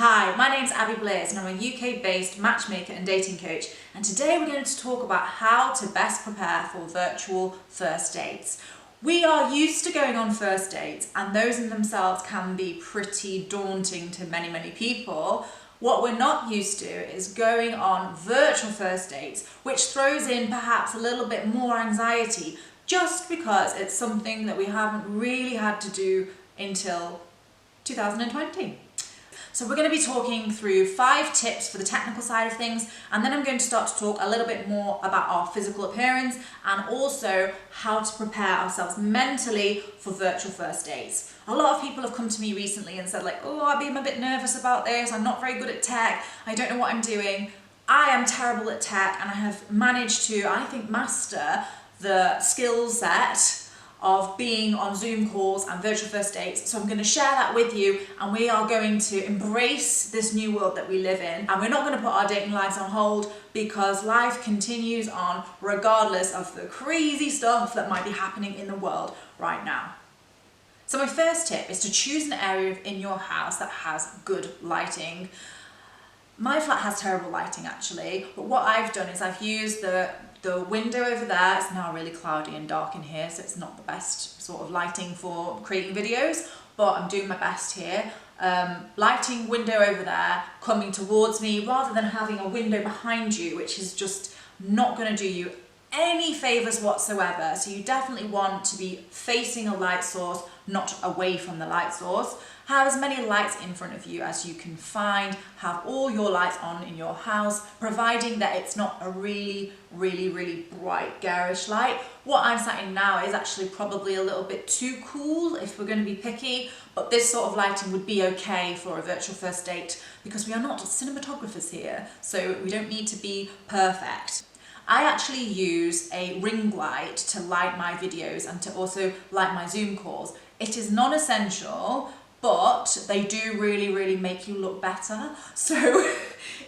Hi, my name's Abby Blaze and I'm a UK-based matchmaker and dating coach, and today we're going to talk about how to best prepare for virtual first dates. We are used to going on first dates, and those in themselves can be pretty daunting to many people. What we're not used to is going on virtual first dates, which throws in perhaps a little bit more anxiety just because it's something that we haven't really had to do until 2020. So we're going to be talking through 5 tips for the technical side of things, and then I'm going to start to talk a little bit more about our physical appearance and also how to prepare ourselves mentally for virtual first dates. A lot of people have come to me recently and said oh Abby, I'm a bit nervous about this, I'm not very good at tech, I don't know what I'm doing. I am terrible at tech, and I have managed to, I think, master the skill set of being on Zoom calls and virtual first dates. So I'm going to share that with you, and we are going to embrace this new world that we live in, and we're not going to put our dating lives on hold because life continues on regardless of the crazy stuff that might be happening in the world right now. So my first tip is to choose an area in your house that has good lighting. My flat has terrible lighting actually, but what I've done is I've used the window over there. It's now really cloudy and dark in here, so it's not the best sort of lighting for creating videos, but I'm doing my best here. Lighting window over there coming towards me rather than having a window behind you, which is just not going to do you any favors whatsoever. So you definitely want to be facing a light source, not away from the light source. Have as many lights in front of you as you can find. Have all your lights on in your house, providing that it's not a really bright garish light. What I'm sat in now is actually probably a little bit too cool if we're going to be picky, but this sort of lighting would be okay for a virtual first date because we are not cinematographers here, so we don't need to be perfect. I actually use a ring light to light my videos and to also light my Zoom calls. It is non-essential, but they do really make you look better. So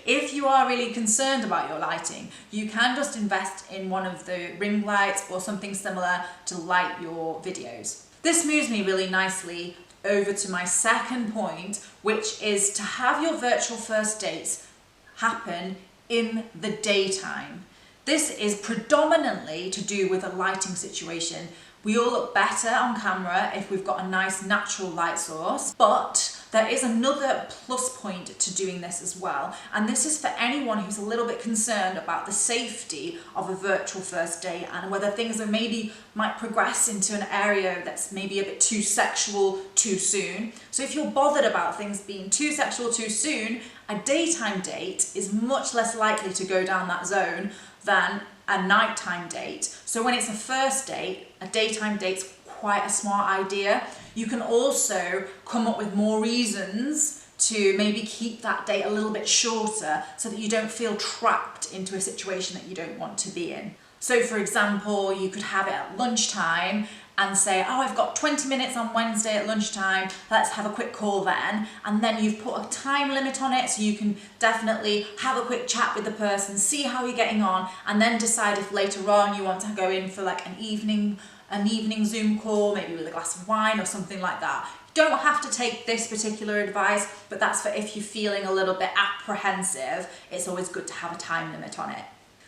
if you are really concerned about your lighting, you can just invest in one of the ring lights or something similar to light your videos. This moves me really nicely over to my second point, which is to have your virtual first dates happen in the daytime. This is predominantly to do with a lighting situation. We all look better on camera if we've got a nice natural light source, but there is another plus point to doing this as well, and this is for anyone who's a little bit concerned about the safety of a virtual first date and whether things are maybe might progress into an area that's maybe a bit too sexual too soon. So if you're bothered about things being too sexual too soon, a daytime date is much less likely to go down that zone than a nighttime date. So when it's a first date, a daytime date's quite a smart idea. You can also come up with more reasons to maybe keep that date a little bit shorter so that you don't feel trapped into a situation that you don't want to be in. So for example, you could have it at lunchtime and say, oh, I've got 20 minutes on Wednesday at lunchtime, let's have a quick call then. And then you've put a time limit on it so you can definitely have a quick chat with the person, see how you're getting on, and then decide if later on you want to go in for like an evening Zoom call, maybe with a glass of wine or something like that. You don't have to take this particular advice, but that's for if you're feeling a little bit apprehensive. It's always good to have a time limit on it.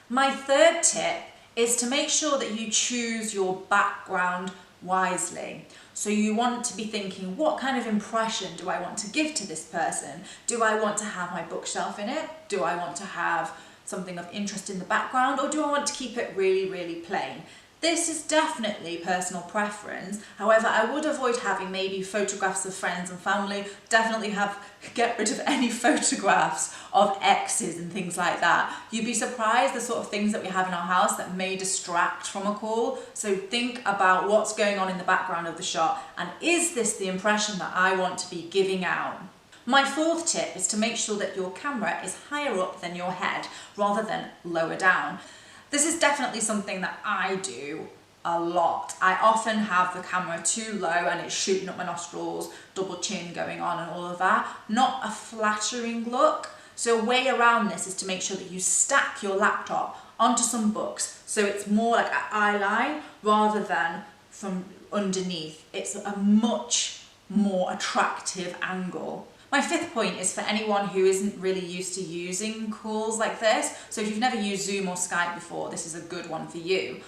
My third tip is to make sure that you choose your background wisely. So you want to be thinking, what kind of impression do I want to give to this person? Do I want to have my bookshelf in it? Do I want to have something of interest in the background? Or do I want to keep it really plain? This is definitely personal preference. However, I would avoid having maybe photographs of friends and family. Definitely get rid of any photographs of exes and things like that. You'd be surprised the sort of things that we have in our house that may distract from a call. So think about what's going on in the background of the shot, and is this the impression that I want to be giving out? My fourth tip is to make sure that your camera is higher up than your head rather than lower down. This is definitely something that I do a lot. I often have the camera too low and it's shooting up my nostrils, double chin going on and all of that. Not a flattering look. So a way around this is to make sure that you stack your laptop onto some books so it's more like an eye line rather than from underneath. It's a much more attractive angle. My fifth point is for anyone who isn't really used to using calls like this. So if you've never used Zoom or Skype before, this is a good one for you.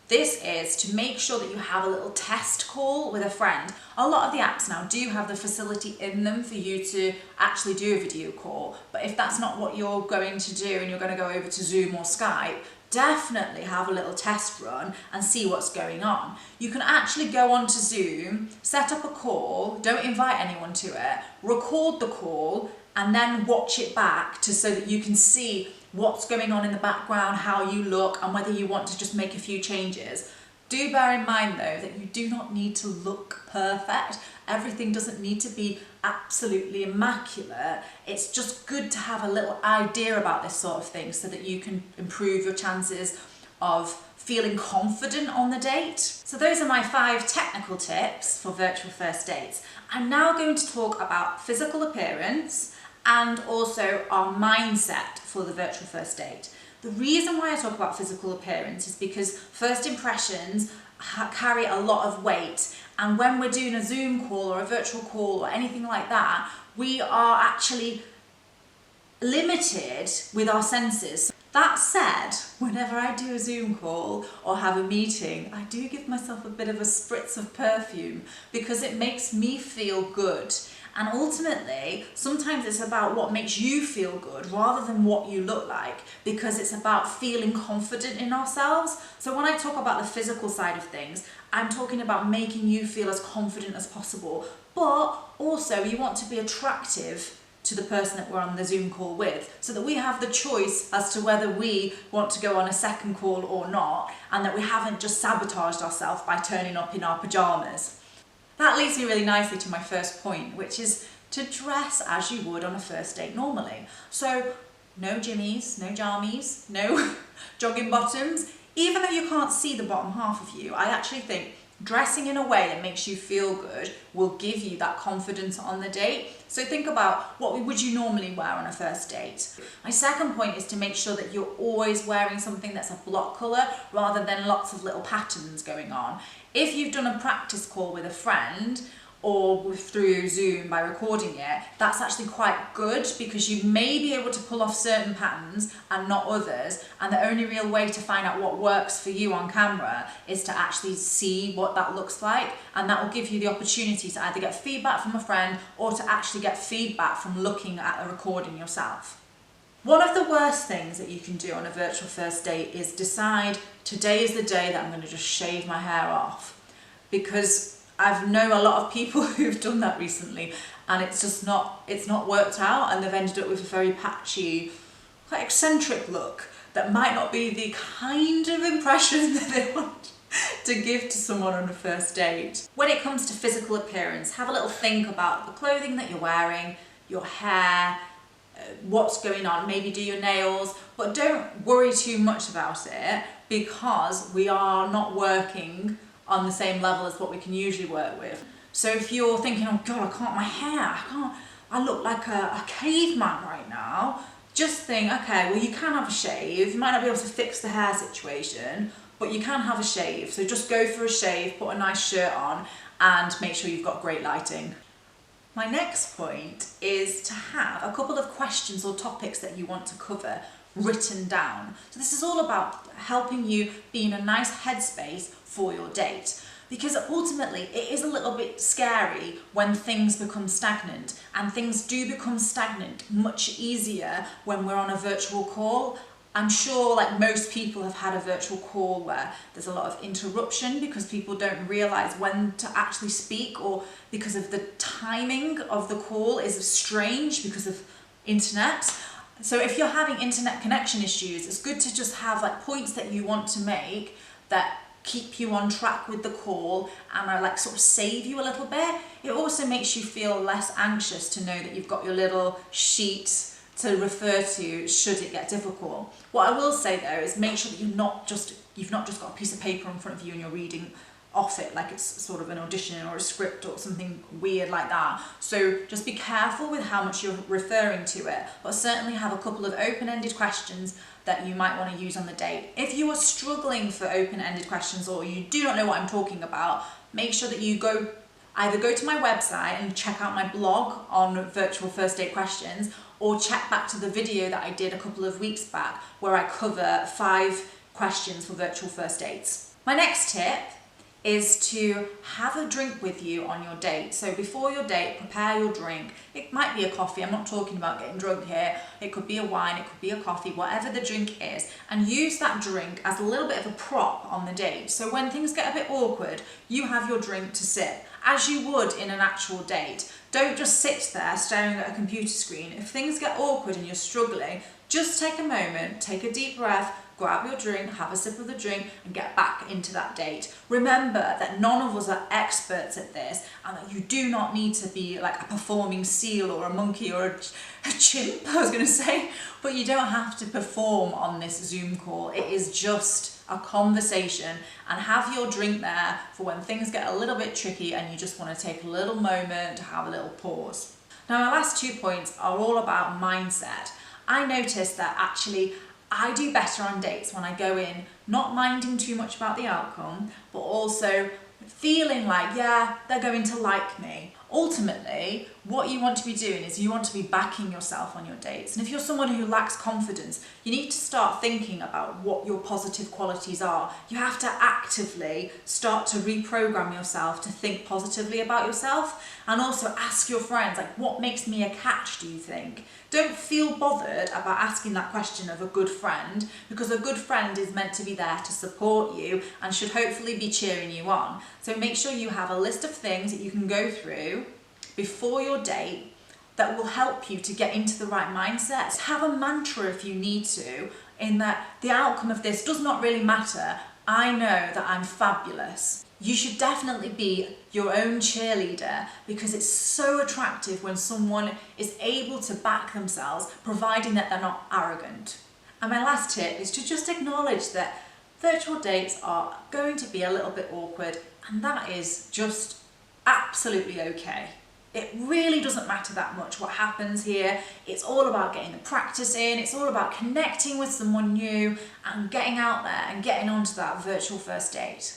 This is to make sure that you have a little test call with a friend. A lot of the apps now do have the facility in them for you to actually do a video call. But if that's not what you're going to do and you're going to go over to Zoom or Skype, definitely have a little test run and see what's going on. You can actually go onto Zoom, set up a call, don't invite anyone to it, record the call, and then watch it back so that you can see what's going on in the background, how you look, and whether you want to just make a few changes. Do bear in mind though that you do not need to look perfect. Everything doesn't need to be absolutely immaculate. It's just good to have a little idea about this sort of thing so that you can improve your chances of feeling confident on the date. So those are my 5 technical tips for virtual first dates. I'm now going to talk about physical appearance and also our mindset for the virtual first date. The reason why I talk about physical appearance is because first impressions carry a lot of weight, and when we're doing a Zoom call or a virtual call or anything like that, we are actually limited with our senses. That said, whenever I do a Zoom call or have a meeting, I do give myself a bit of a spritz of perfume because it makes me feel good. And ultimately, sometimes it's about what makes you feel good rather than what you look like, because it's about feeling confident in ourselves. So when I talk about the physical side of things, I'm talking about making you feel as confident as possible, but also you want to be attractive to the person that we're on the Zoom call with, so that we have the choice as to whether we want to go on a second call or not, and that we haven't just sabotaged ourselves by turning up in our pajamas. That leads me really nicely to my first point, which is to dress as you would on a first date normally. So no jimmies, no jammies, no jogging bottoms. Even though you can't see the bottom half of you, I actually think dressing in a way that makes you feel good will give you that confidence on the date. So think about, what would you normally wear on a first date? My second point is to make sure that you're always wearing something that's a block colour rather than lots of little patterns going on. If you've done a practice call with a friend or through Zoom by recording it, that's actually quite good because you may be able to pull off certain patterns and not others, and the only real way to find out what works for you on camera is to actually see what that looks like, and that will give you the opportunity to either get feedback from a friend or to actually get feedback from looking at the recording yourself. One of the worst things that you can do on a virtual first date is decide, today is the day that I'm going to just shave my hair off, because I've known a lot of people who've done that recently and it's not worked out, and they've ended up with a very patchy, quite eccentric look that might not be the kind of impression that they want to give to someone on a first date. When it comes to physical appearance, have a little think about the clothing that you're wearing, your hair, what's going on, maybe do your nails, but don't worry too much about it because we are not working on the same level as what we can usually work with. So if you're thinking, oh God, I look like a caveman right now, just think, okay, well you can have a shave, you might not be able to fix the hair situation, but you can have a shave. So just go for a shave, put a nice shirt on, and make sure you've got great lighting. My next point is to have a couple of questions or topics that you want to cover written down. So this is all about helping you be in a nice headspace for your date, because ultimately it is a little bit scary when things become stagnant, and things do become stagnant much easier when we're on a virtual call. I'm sure like most people have had a virtual call where there's a lot of interruption because people don't realise when to actually speak, or because of the timing of the call is strange because of internet. So if you're having internet connection issues, it's good to just have like points that you want to make that keep you on track with the call and are like sort of save you a little bit. It also makes you feel less anxious to know that you've got your little sheet to refer to should it get difficult. What I will say though is make sure that you've not just got a piece of paper in front of you and you're reading off it like it's sort of an audition or a script or something weird like that. So just be careful with how much you're referring to it, but certainly have a couple of open-ended questions that you might want to use on the date. If you are struggling for open-ended questions or you do not know what I'm talking about, make sure that you go either go to my website and check out my blog on virtual first date questions, or check back to the video that I did a couple of weeks back where I cover 5 questions for virtual first dates. My next tip is to have a drink with you on your date. So before your date, prepare your drink. It might be a coffee, I'm not talking about getting drunk here. It could be a wine, it could be a coffee, whatever the drink is, and use that drink as a little bit of a prop on the date. So when things get a bit awkward, you have your drink to sip, as you would in an actual date. Don't just sit there staring at a computer screen. If things get awkward and you're struggling, just take a moment, take a deep breath, grab your drink, have a sip of the drink, and get back into that date. Remember that none of us are experts at this, and that you do not need to be like a performing seal or a monkey or a chimp, I was going to say, but you don't have to perform on this Zoom call. It is just a conversation, and have your drink there for when things get a little bit tricky and you just want to take a little moment to have a little pause. Now, my last 2 points are all about mindset. I noticed that actually I do better on dates when I go in not minding too much about the outcome, but also feeling like, yeah, they're going to like me. Ultimately, what you want to be doing is you want to be backing yourself on your dates. And if you're someone who lacks confidence, you need to start thinking about what your positive qualities are. You have to actively start to reprogram yourself to think positively about yourself, and also ask your friends, like, what makes me a catch, do you think? Don't feel bothered about asking that question of a good friend, because a good friend is meant to be there to support you and should hopefully be cheering you on. So make sure you have a list of things that you can go through before your date that will help you to get into the right mindset. Have a mantra if you need to, in that the outcome of this does not really matter. I know that I'm fabulous. You should definitely be your own cheerleader, because it's so attractive when someone is able to back themselves, providing that they're not arrogant. And my last tip is to just acknowledge that virtual dates are going to be a little bit awkward, and that is just absolutely okay. It really doesn't matter that much what happens here. It's all about getting the practice in. It's all about connecting with someone new and getting out there and getting onto that virtual first date.